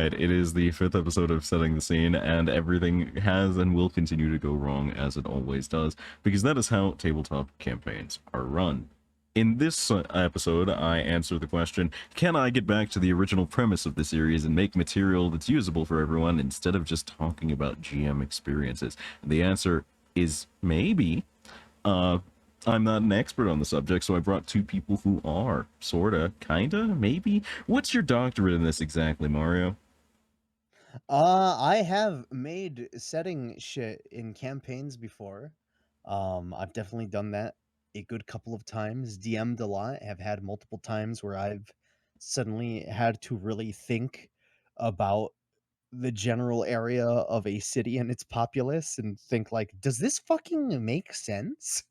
right, it is the 5th episode of Setting the Scene, and everything has and will continue to go wrong as it always does, because that is how tabletop campaigns are run. In this episode, I answer the question, can I get back to the original premise of the series and make material that's usable for everyone instead of just talking about GM experiences? And the answer is maybe. I'm not an expert on the subject, so I brought two people who are. Sorta, kinda, maybe? What's your doctorate in this exactly, Mario? I have made setting shit in campaigns before. I've definitely done that a good couple of times. DM'd a lot. Have had multiple times where I've suddenly had to really think about the general area of a city and its populace and think like, does this fucking make sense?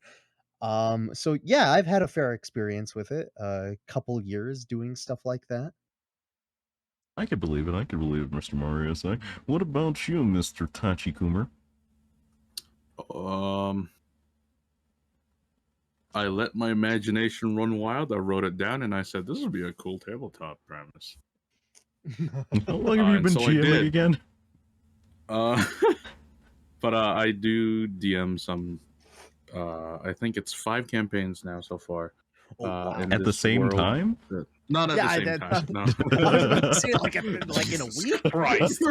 So yeah, I've had a fair experience with it. A couple years doing stuff like that. I could believe it, Mr. Mario. Say, what about you, Mr. Tachikumer? I let my imagination run wild. I wrote it down and I said, this would be a cool tabletop premise. How long have you been so GMing again? But I do DM some, I think it's 5 campaigns now so far. Wow. At the same time? Not at the same time. No. I was say like in a week. Christ.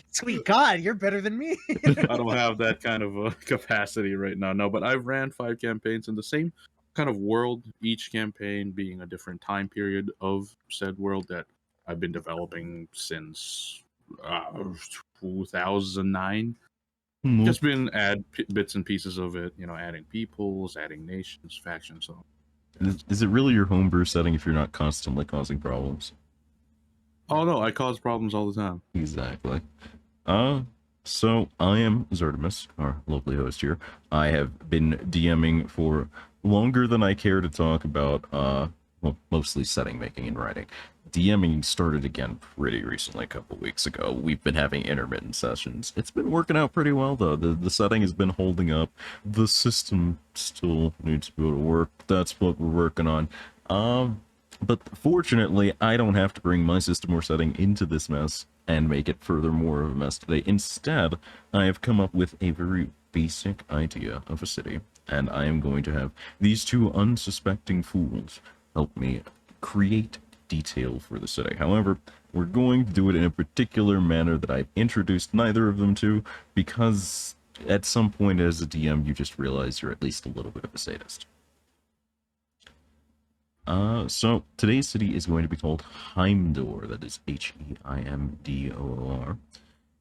Sweet God, you're better than me. I don't have that kind of capacity right now. No, but I ran 5 campaigns in the same kind of world, each campaign being a different time period of said world that I've been developing since 2009. Just been bits and pieces of it, adding peoples, adding nations, factions. So, is it really your homebrew setting if you're not constantly causing problems? Oh no, I cause problems all the time. Exactly. So I am Zertimus, our lovely host here. I have been DMing for longer than I care to talk about, well, mostly setting making and writing. DMing started again pretty recently, a couple weeks ago. We've been having intermittent sessions. It's been working out pretty well, though. The setting has been holding up. The system still needs to be able to work. That's what we're working on. But fortunately, I don't have to bring my system or setting into this mess and make it further more of a mess today. Instead, I have come up with a very basic idea of a city, and I am going to have these two unsuspecting fools help me create detail for the city. However, we're going to do it in a particular manner that I've introduced neither of them to, because at some point as a DM, you just realize you're at least a little bit of a sadist. So today's city is going to be called Heimdoor. That is Heimdoor.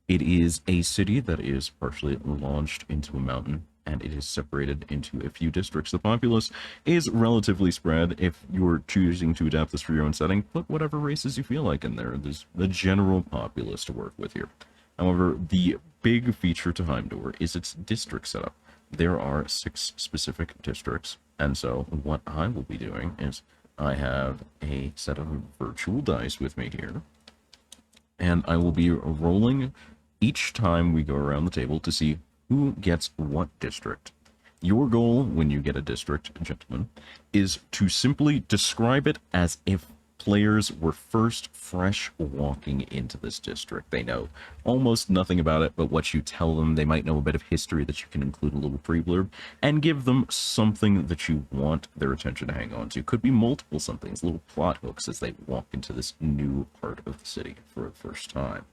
It is a city that is partially launched into a mountain, and it is separated into a few districts. The populace is relatively spread. If you're choosing to adapt this for your own setting, put whatever races you feel like in there. There's the general populace to work with here. However, the big feature to Heimdoor is its district setup. There are 6 specific districts, and so what I will be doing is I have a set of virtual dice with me here, and I will be rolling each time we go around the table to see who gets what district. Your goal when you get a district, gentlemen, is to simply describe it as if players were first fresh walking into this district. They know almost nothing about it, but what you tell them, they might know a bit of history that you can include a little pre-blurb, and give them something that you want their attention to hang on to. Could be multiple somethings, little plot hooks as they walk into this new part of the city for the first time.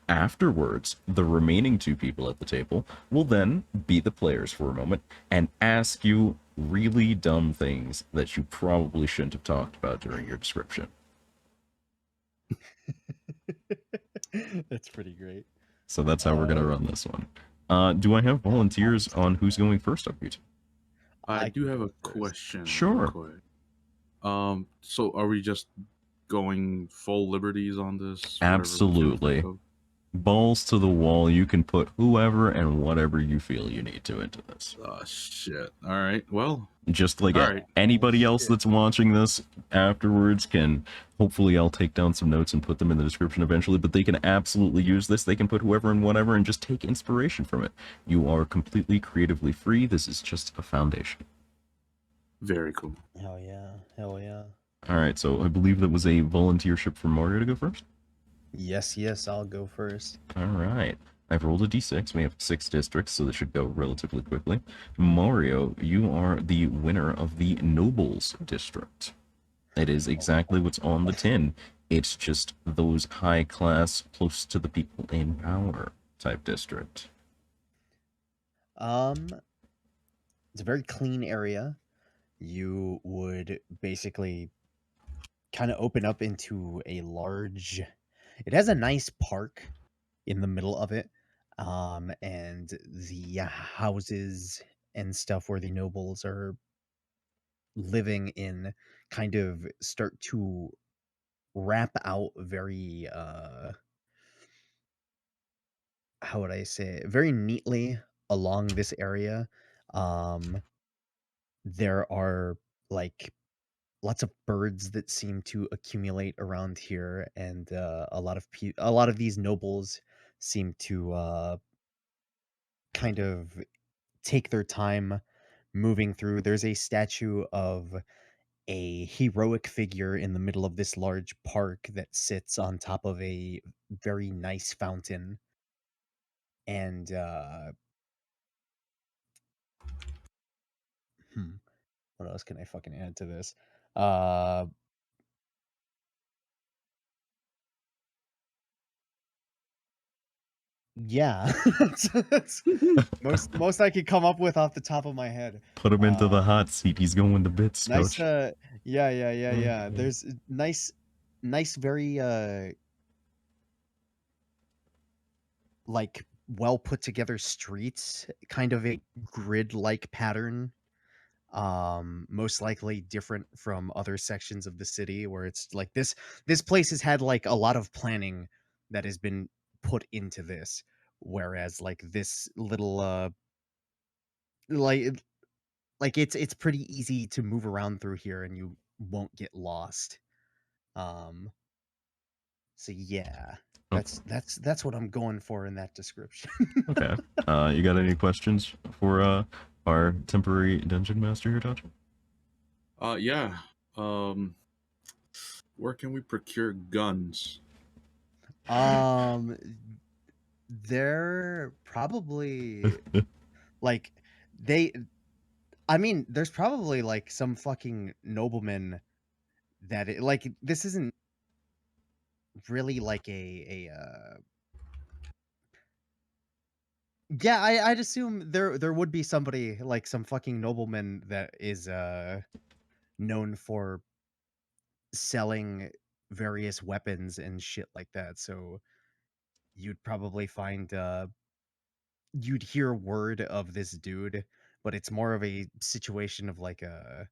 Afterwards, the remaining 2 people at the table will then be the players for a moment and ask you really dumb things that you probably shouldn't have talked about during your description. That's pretty great. So that's how we're going to run this one. Do I have volunteers on who's going first up here? I do have a question. Sure. So are we just going full liberties on this? Absolutely. Balls to the wall. You can put whoever and whatever you feel you need to into this. Oh, shit. All right. Well, just like anybody else that's watching this afterwards can, hopefully I'll take down some notes and put them in the description eventually, but they can absolutely use this. They can put whoever and whatever and just take inspiration from it. You are completely creatively free. This is just a foundation. Very cool. Hell yeah. Hell yeah. All right. So I believe that was a volunteership for Mario to go first. Yes, yes, I'll go first. All right. I've rolled a d6. We have 6 districts, so this should go relatively quickly. Mario, you are the winner of the Nobles district. It is exactly what's on the tin. It's just those high class, close to the people in power type district. It's a very clean area. You would basically kind of open up into a large. It has a nice park in the middle of it, and the houses and stuff where the nobles are living in kind of start to wrap out very how would I say it? Very neatly along this area. Um, there are like lots of birds that seem to accumulate around here, and a lot of these nobles seem to kind of take their time moving through. There's a statue of a heroic figure in the middle of this large park that sits on top of a very nice fountain, and hmm, what else can I fucking add to this? Uh, yeah, that's most I could come up with off the top of my head. Put him into the hot seat. He's going to bits, Nice, coach. yeah. Okay. There's nice, very like well put together streets, kind of a grid like pattern. Most likely different from other sections of the city where it's like this place has had like a lot of planning that has been put into this, whereas like this little like it's pretty easy to move around through here and you won't get lost. Um so yeah, Okay. that's what I'm going for in that description. Okay. You got any questions for our temporary dungeon master here, Dodge? Yeah. Um, where can we procure guns? um they're probably like they I mean, there's probably like some fucking nobleman like this isn't really like a yeah, I'd assume there would be somebody like some fucking nobleman that is known for selling various weapons and shit like that. So you'd probably find you'd hear word of this dude, but it's more of a situation of like a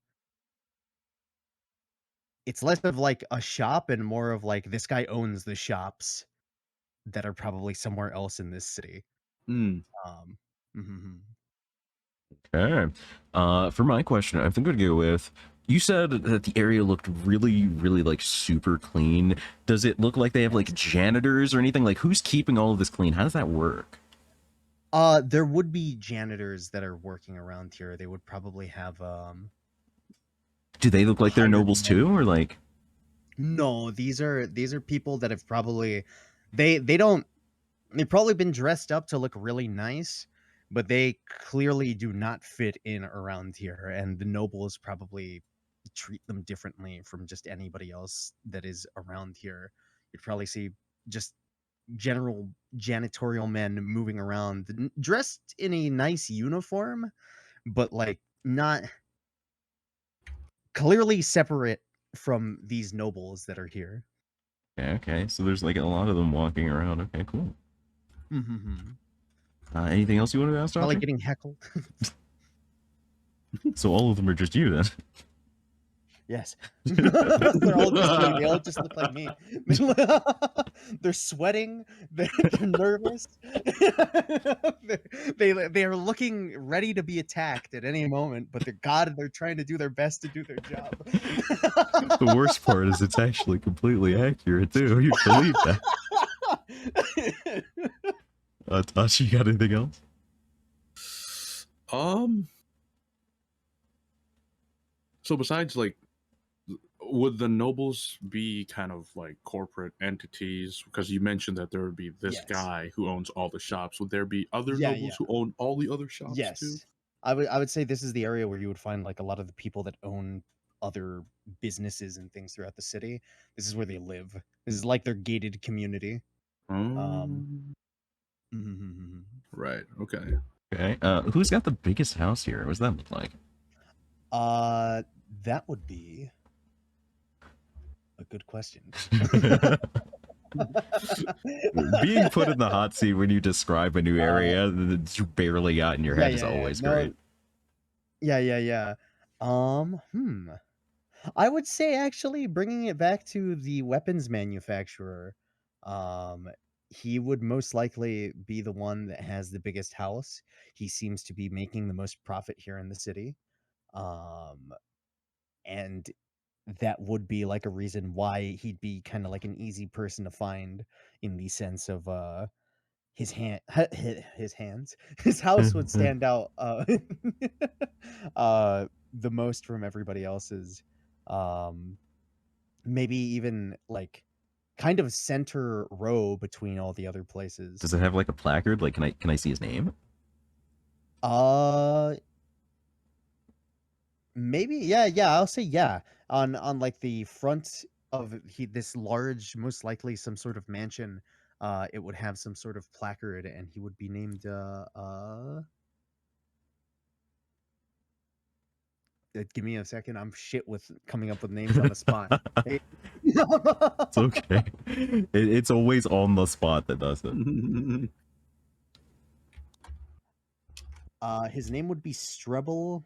it's less of like a shop and more of like this guy owns the shops that are probably somewhere else in this city. Hmm. Um, mhm. Okay. For my question, I think I'd go with, you said that the area looked really, really like super clean. Does it look like they have like janitors or anything? Like, who's keeping all of this clean? How does that work? There would be janitors that are working around here. They would probably have Do they look like they're hired nobles men. too, or like? No, these are people that have probably they don't they've probably been dressed up to look really nice, but they clearly do not fit in around here, and the nobles probably treat them differently from just anybody else that is around here. You'd probably see just general janitorial men moving around dressed in a nice uniform, but like not clearly separate from these nobles that are here. Okay, okay. So there's like a lot of them walking around. Okay, cool. Mhm. Anything else you wanted to ask, Probably Doctor? getting heckled. So all of them are just you then. Yes. They're all just me. They all just look like me. They're sweating. They're nervous. They're looking ready to be attacked at any moment, but they're trying to do their best to do their job. The worst part is it's actually completely accurate too. You believe that? Tashi, you got anything else? Um. So besides like would the nobles be kind of like corporate entities? Because you mentioned that there would be this Yes. guy who owns all the shops. Would there be other Yeah, nobles who own all the other shops too? Yes. I would say this is the area where you would find like a lot of the people that own other businesses and things throughout the city. This is where they live. This is like their gated community. Um, Mhm. right. Okay. Okay. Who's got the biggest house here? What does that look like? That would be a good question. Being put in the hot seat when you describe a new area that you barely got in your head is always great. Yeah. I would say actually bringing it back to the weapons manufacturer, he would most likely be the one that has the biggest house. He seems to be making the most profit here in the city. And that would be like a reason why he'd be kind of like an easy person to find in the sense of his hands his house would stand out the most from everybody else's. Maybe even like kind of center row between all the other places. Does it have like a placard? Like, can I see his name? Maybe yeah, I'll say yeah. On like the front of this large, most likely some sort of mansion, it would have some sort of placard, and he would be named give me a second. I'm shit with coming up with names on the spot. Hey. It's okay. It's always on the spot that does it. His name would be Strebble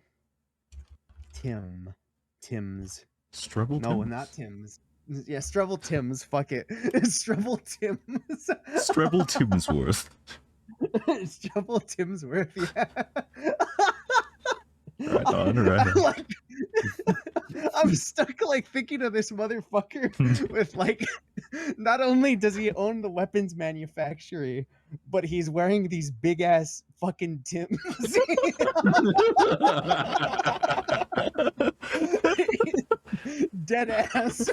Timms. Struggle? No, Tim? not Timms. Yeah, Strebble Timms. Fuck it. Strebble Timms. Strebble Timsworth. Strebble Timsworth, yeah. Right on, right on. Like, I'm stuck like thinking of this motherfucker with like, not only does he own the weapons manufacturer, but he's wearing these big ass fucking Tims. Dead ass.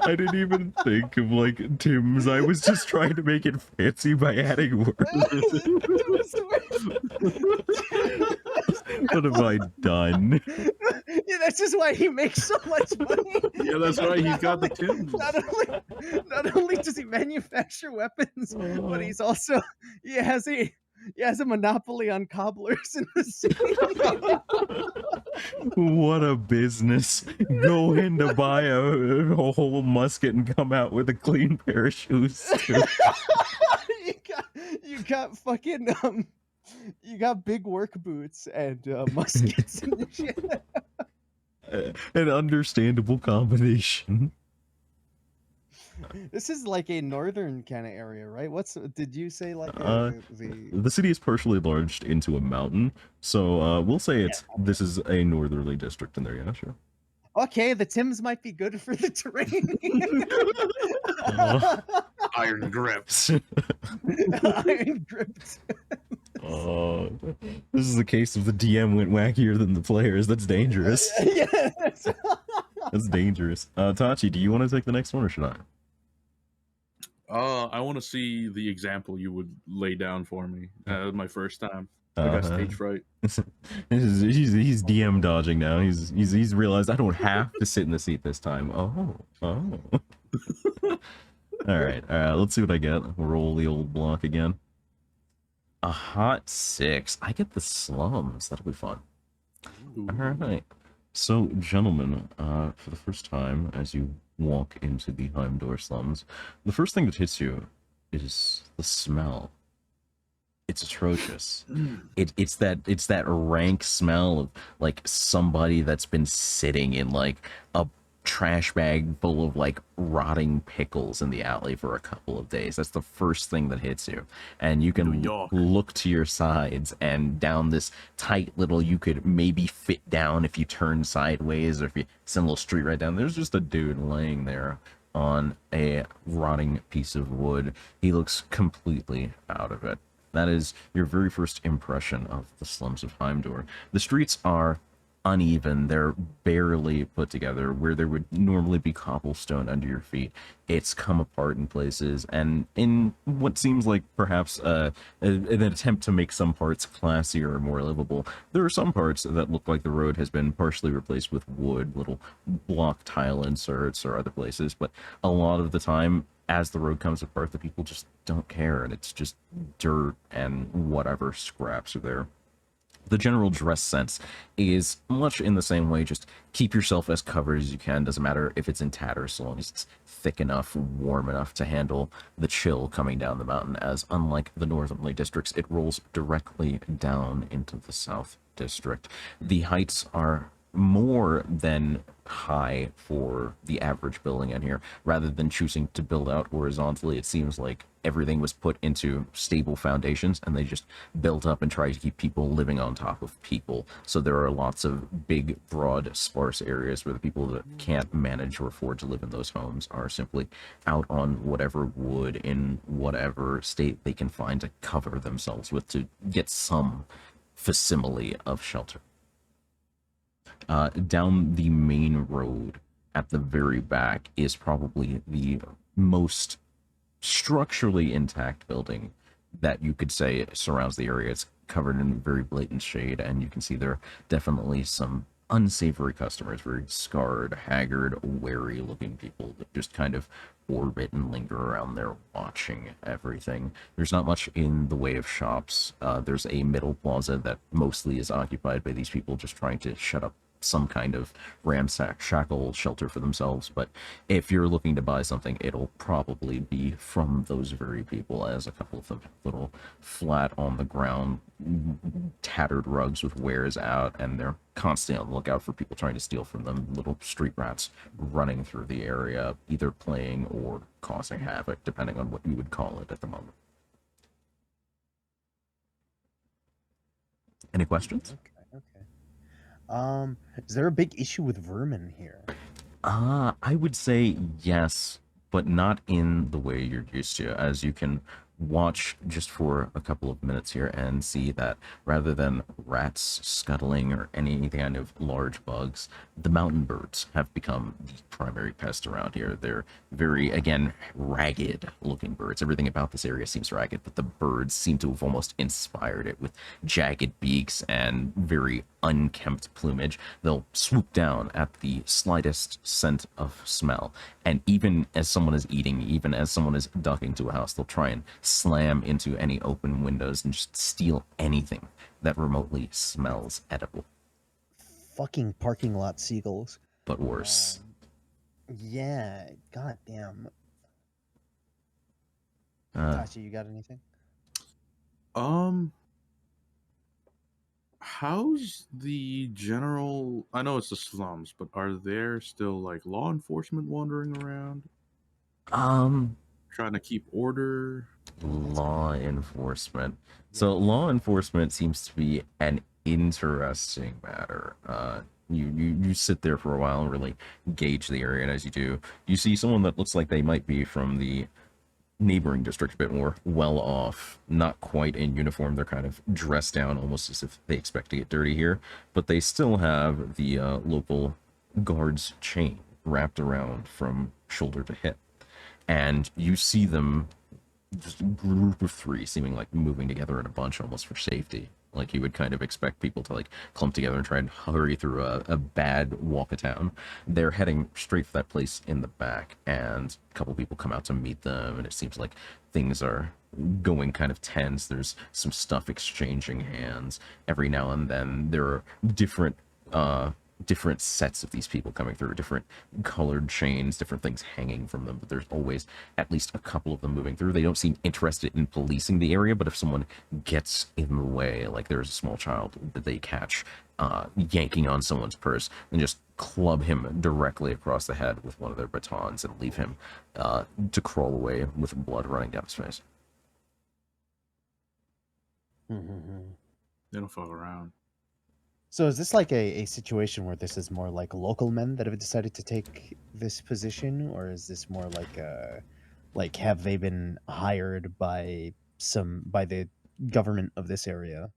I didn't even think of like Tim's. I was just trying to make it fancy by adding words. What have I done? Yeah, that's just why he makes so much money. Yeah, that's why he's got the Tims. Not only does he manufacture weapons, but he's also he has a monopoly on cobblers in the city. What a business. Go in to buy a whole musket and come out with a clean pair of shoes too. you got fucking you got big work boots and muskets and shit. An understandable combination. This is like a northern kind of area, right? Did you say like the city is partially enlarged into a mountain, so we'll say this is a northerly district in there. Yeah, sure. Okay, the Tims might be good for the terrain. Iron grips. Iron grips. This is the case of the DM went wackier than the players. That's dangerous. Yes. That's dangerous. Tachi, do you want to take the next one or should I? I want to see the example you would lay down for me. My first time. I got stage fright. He's DM dodging now. He's realized I don't have to sit in the seat this time. Oh. All right. Let's see what I get. Roll the old block again. A hot 6. I get the slums. That'll be fun. Ooh. All right. So, gentlemen, for the first time, as you walk into the Heimdoor slums, the first thing that hits you is the smell. It's atrocious. It's that rank smell of like somebody that's been sitting in like a trash bag full of like rotting pickles in the alley for a couple of days. That's the first thing that hits you, and you can look to your sides and down this tight little, you could maybe fit down if you turn sideways or if you send a little street right down. There's just a dude laying there on a rotting piece of wood. He looks completely out of it. That is your very first impression of the slums of Heimdoor. The streets are uneven. They're barely put together. Where there would normally be cobblestone under your feet, it's come apart in places. And in what seems like perhaps an attempt to make some parts classier or more livable, there are some parts that look like the road has been partially replaced with wood, little block tile inserts, or other places. But a lot of the time, as the road comes apart, the people just don't care, and it's just dirt and whatever scraps are there. The general dress sense is much in the same way. Just keep yourself as covered as you can. Doesn't matter if it's in tatters, so long as it's thick enough, warm enough to handle the chill coming down the mountain, as unlike the northerly districts, it rolls directly down into the south district. The heights are more than high for the average building in here. Rather than choosing to build out horizontally, it seems like everything was put into stable foundations and they just built up and tried to keep people living on top of people. So there are lots of big, broad, sparse areas where the people that can't manage or afford to live in those homes are simply out on whatever wood in whatever state they can find to cover themselves with to get some facsimile of shelter. Down the main road at the very back is probably the most structurally intact building that you could say surrounds the area. It's covered in very blatant shade, and you can see there are definitely some unsavory customers, very scarred, haggard, wary looking people that just kind of orbit and linger around there watching everything. There's not much in the way of shops. There's a middle plaza that mostly is occupied by these people just trying to shut up some kind of ramshackle shelter for themselves. But if you're looking to buy something, it'll probably be from those very people, as a couple of them have little flat on the ground tattered rugs with wares out, and they're constantly on the lookout for people trying to steal from them. Little street rats running through the area, either playing or causing havoc, depending on what you would call it at the moment. Any questions? Okay, okay. Is there a big issue with vermin here? I would say yes, but not in the way you're used to, as you can watch just for a couple of minutes here and see that rather than rats scuttling or any kind of large bugs, the mountain birds have become the primary pest around here. They're very, again, ragged looking birds. Everything about this area seems ragged, but the birds seem to have almost inspired it with jagged beaks and very unkempt plumage. They'll swoop down at the slightest scent of smell, and even as someone is eating, even as someone is ducking to a house, they'll try and slam into any open windows and just steal anything that remotely smells edible. Fucking parking lot seagulls. But worse. Yeah, goddamn. Uh, Tachi, you got anything? How's the general? I know it's the slums, but are there still like law enforcement wandering around um, trying to keep order? law enforcement. So law enforcement seems to be an interesting matter. You sit there for a while and really gauge the area, and as you do, you see someone that looks like they might be from the neighboring district, a bit more well off, not quite in uniform. They're kind of dressed down almost as if they expect to get dirty here, but they still have the local guard's chain wrapped around from shoulder to hip. And you see them, just a group of three, seeming like moving together in a bunch almost for safety. Like you would kind of expect people to like clump together and try and hurry through a bad walk of town. They're heading straight for that place in the back, and a couple people come out to meet them, and it seems like things are going kind of tense. There's some stuff exchanging hands. Every now and then there are different sets of these people coming through, different colored chains, different things hanging from them, but there's always at least a couple of them moving through. They don't seem interested in policing the area, but if someone gets in the way, like there's a small child that they catch yanking on someone's purse, and just club him directly across the head with one of their batons and leave him to crawl away with blood running down his face. They don't fuck around. So is this like a situation where this is more like local men that have decided to take this position, or is this more like have they been hired by the government of this area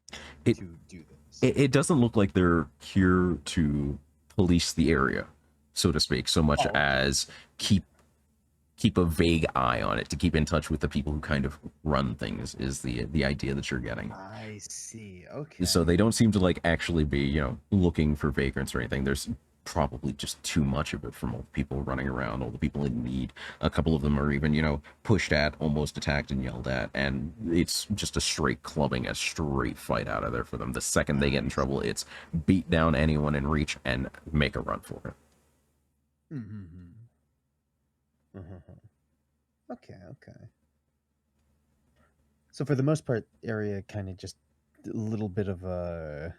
It to do this? it doesn't look like they're here to police the area, so to speak, so much Oh, okay. as keep a vague eye on it, to keep in touch with the people who kind of run things, is the idea that you're getting. I see. So Okay. they don't seem to like actually be, looking for vagrants or anything. There's probably just too much of it from all the people running around, all the people in need. A couple of them are even, pushed at, almost attacked and yelled at, and it's just a straight clubbing, a straight fight out of there for them. The second they get in trouble, it's beat down anyone in reach and make a run for it. Mm-hmm. Okay. Okay. So for the most part, area kind of just a little bit of a.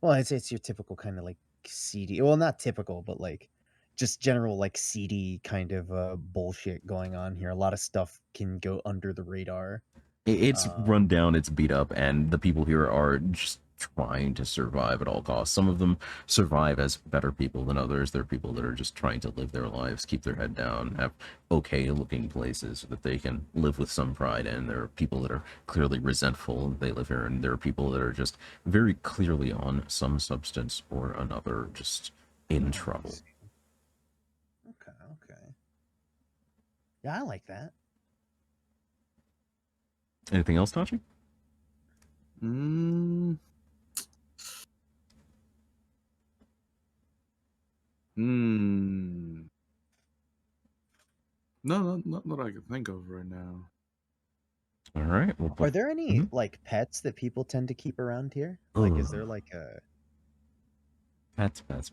Well, I'd say it's your typical kind of like seedy. Well, not typical, but like just general like seedy kind of bullshit going on here. A lot of stuff can go under the radar. It's Um, run down, it's beat up, and the people here are just trying to survive at all costs. Some of them survive as better people than others. There are people that are just trying to live their lives, keep their head down, have okay looking places that they can live with some pride in. There are people that are clearly resentful, they live here, and there are people that are just very clearly on some substance or another, just in I trouble. see. Okay. Okay. Yeah, I like that. Anything else, Tachi? Mm. Hmm. No, not that I can think of right now. All right. Well, Are there any Mhm. like pets that people tend to keep around here? Like, is there Ugh, like a pets. like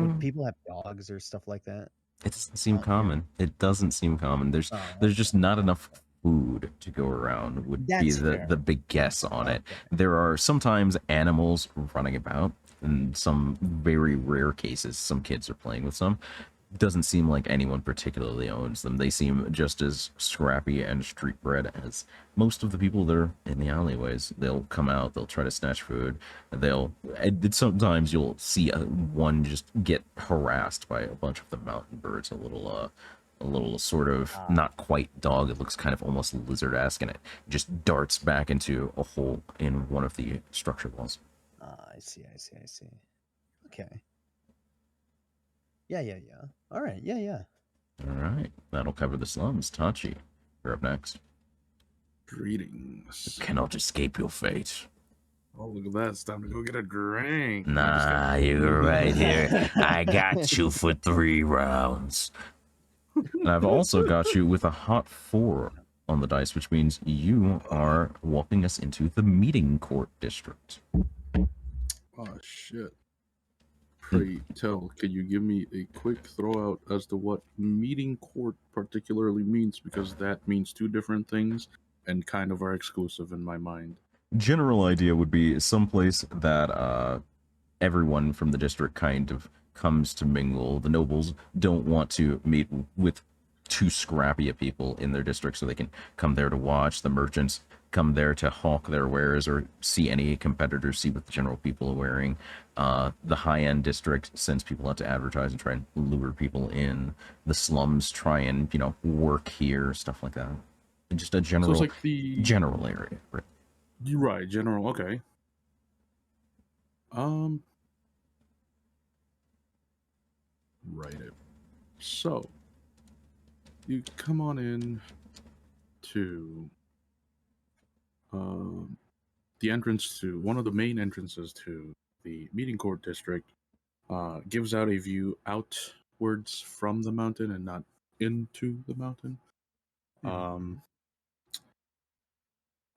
would Mm, people have dogs or stuff like that it doesn't seem out here? common. It doesn't seem common. There's Oh, there's just not enough food to go around, would be that's the fair. big guess on it. Okay. There are sometimes animals running about, in some very rare cases some kids are playing with some. Doesn't seem like anyone particularly owns them. They seem just as scrappy and street bred as most of the people that are in the alleyways. They'll come out, they'll try to snatch food. Sometimes you'll see one just get harassed by a bunch of the mountain birds, a little sort of Ah, not quite dog. It looks kind of almost lizard-esque, and it just darts back into a hole in one of the structure walls. I see. Okay. Yeah. All right. Yeah. All right, that'll cover the slums. Tachi, you're up next. Greetings. Cannot escape your fate. Oh, look at that. It's time to go get a drink. Nah, you're right here. I got you for 3 rounds. And I've also got you with a hot 4 on the dice, which means you are walking us into the meeting court district. Oh, shit. Pray tell, can you give me a quick throw out as to what meeting court particularly means? Because that means two different things and kind of are exclusive in my mind. General idea would be someplace that everyone from the district kind of comes to mingle. The nobles don't want to meet with too scrappy of people in their district, so they can come there to watch. The merchants come there to hawk their wares or see any competitors, see what the general people are wearing. The high-end district sends people out to advertise and try and lure people in. The slums try and, work here, stuff like that. And just a So it's like the general area. Right? You're right, general. Okay. Right. So you come on in to the entrance to one of the main entrances to the meeting court district. Gives out a view outwards from the mountain and not into the mountain. Mhm.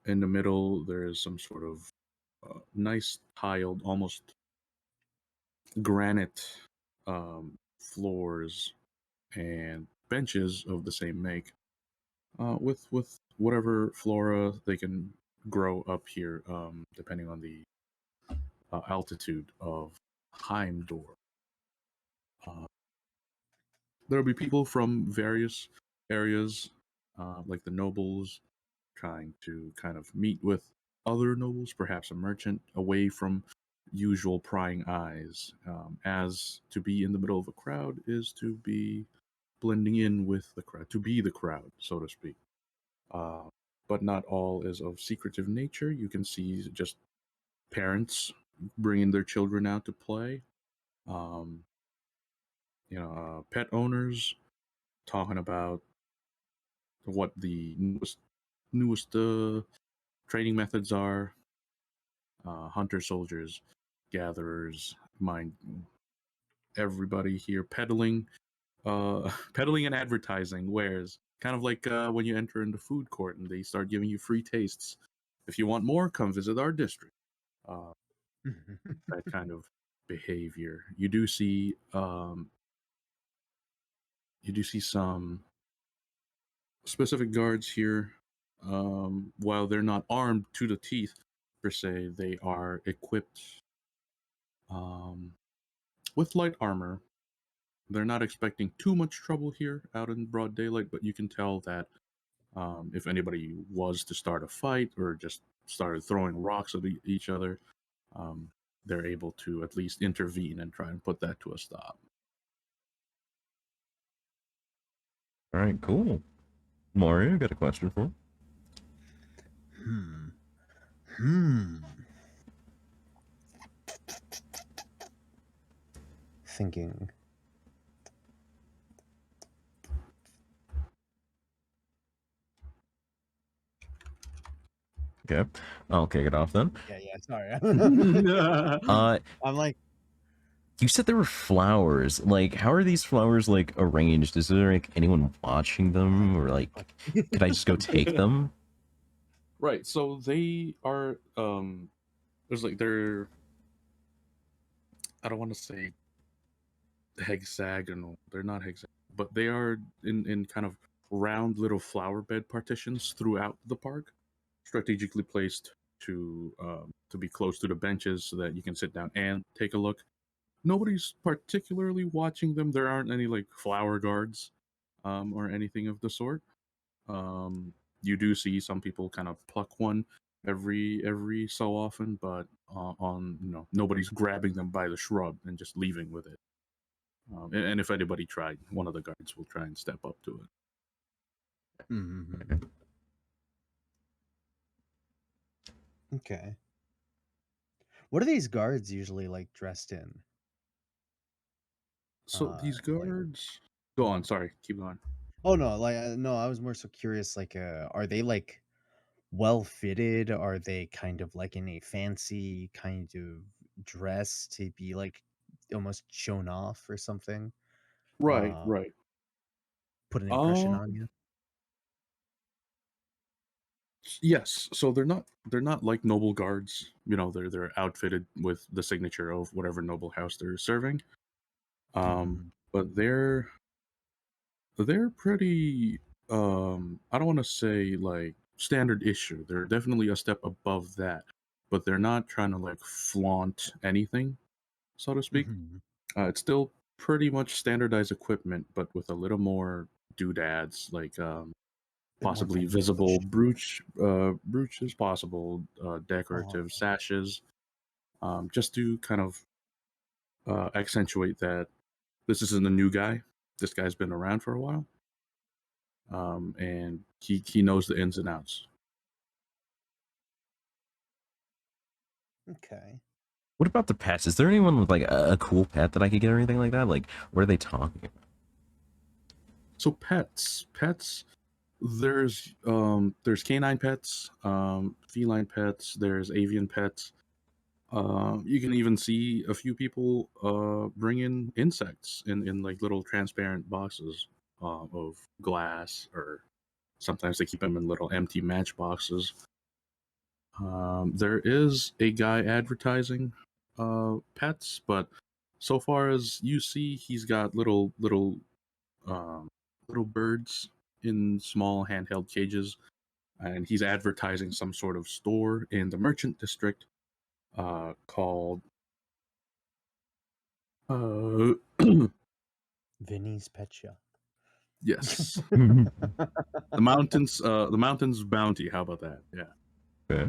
In the middle, there is some sort of nice tiled, almost granite floors and benches of the same make, with whatever flora they can grow up here, depending on the altitude of Heimdoor. Uh, there'll be people from various areas, like the nobles, trying to kind of meet with other nobles, perhaps a merchant, away from usual prying eyes. As to be in the middle of a crowd is to be blending in with the crowd, to be the crowd, so to speak. Uh, but not all is of secretive nature. You can see just parents bringing their children out to play. Um, Pet owners talking about what the newest training methods are. Hunter soldiers, gatherers, mind everybody here peddling, peddling and advertising wares. Kind of like when you enter into food court and they start giving you free tastes. If you want more, come visit our district. Uh, that kind of behavior. You do see some specific guards here. While they're not armed to the teeth per se, they are equipped with light armor. They're not expecting too much trouble here out in broad daylight, but you can tell that if anybody was to start a fight or just started throwing rocks at each other, um, they're able to at least intervene and try and put that to a stop. All right, cool. Mario, got a question for him? Thinking. Okay, I'll kick it off then. Yeah, sorry. I'm like, you said there were flowers. Like, how are these flowers like arranged? Is there like anyone watching them, or like, could I just go take them? Right. So they are. There's like they're. I don't want to say hexagonal. They're not hexagonal, but they are in kind of round little flower bed partitions throughout the park, strategically placed to be close to the benches so that you can sit down and take a look. Nobody's particularly watching them. There aren't any like flower guards or anything of the sort. You do see some people kind of pluck one every so often, but nobody's grabbing them by the shrub and just leaving with it. And if anybody tried, one of the guards will try and step up to it. mm-hmm. Okay. What are these guards usually like dressed in? So these guards, go on. Sorry, keep going. Oh no, no, I was more so curious. Like, are they like well fitted? Are they kind of like in a fancy kind of dress to be like almost shown off or something? Right. Put an impression on you. Yes, so they're not like noble guards. They're outfitted with the signature of whatever noble house they're serving. But they're pretty. I don't want to say like standard issue. They're definitely a step above that, but they're not trying to like flaunt anything, so to speak. It's still pretty much standardized equipment, but with a little more doodads, like possibly visible brooches, possible decorative sashes, just to kind of accentuate that this isn't a new guy. This guy's been around for a while, and he knows the ins and outs. Okay. What about the pets? Is there anyone with like a cool pet that I could get or anything like that? Like, what are they talking about? So pets. There's canine pets, feline pets. There's avian pets. You can even see a few people bring in insects in like little transparent boxes of glass, or sometimes they keep them in little empty matchboxes. There is a guy advertising pets, but so far as you see, he's got little birds in small handheld cages, and he's advertising some sort of store in the merchant district called Vinny's Pet Shop. Yes. The mountain's bounty. How about that? Yeah.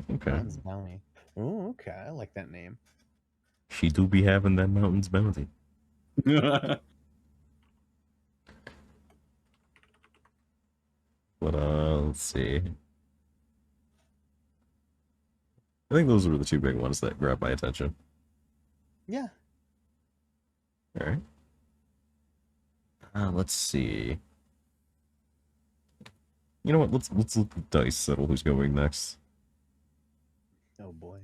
Okay. Mountain's Bounty. Oh, okay. I like that name. She do be having that mountain's bounty. But let's see. I think those were the two big ones that grabbed my attention. Yeah. All right. Let's see. You know what? Let's look at dice settle who's going next. Oh boy.